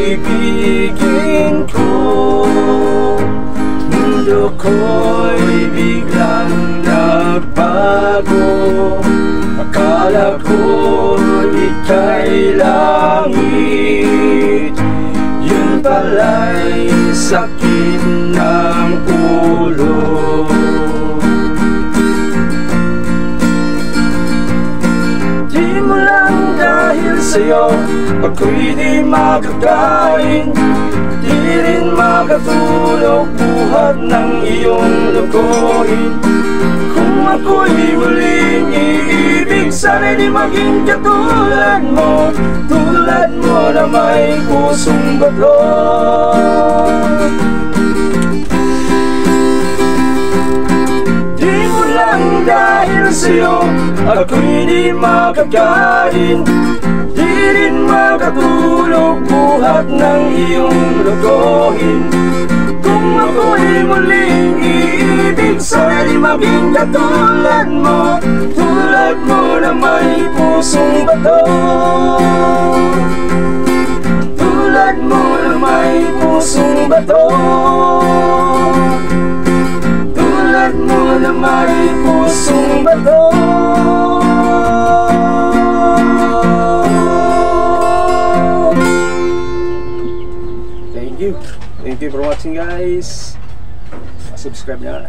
ibigin ko. Mundo ko'y biglang nagbago. Akala ko ika'y langit, yun pala'y sakit ng ulo. Di mo lang dahil sa'yo ako'y di makakain, di rin makatulog buhat ng iyong lokohin. Kung ako'y muling iibig, sana'y di maging katulad mo, tulad mo na may pusong bato. Di mo lang dahil sa'yo ako'y di makakain, di rin makatulog buhat ng iyong lokohin. Kung ako'y muling iibig, sana'y di maging katulad mo, tulad mo na may pusong bato. Tulad mo na may pusong bato. Tulad mo na may pusong bato. Thank you for watching, guys. Subscribe na.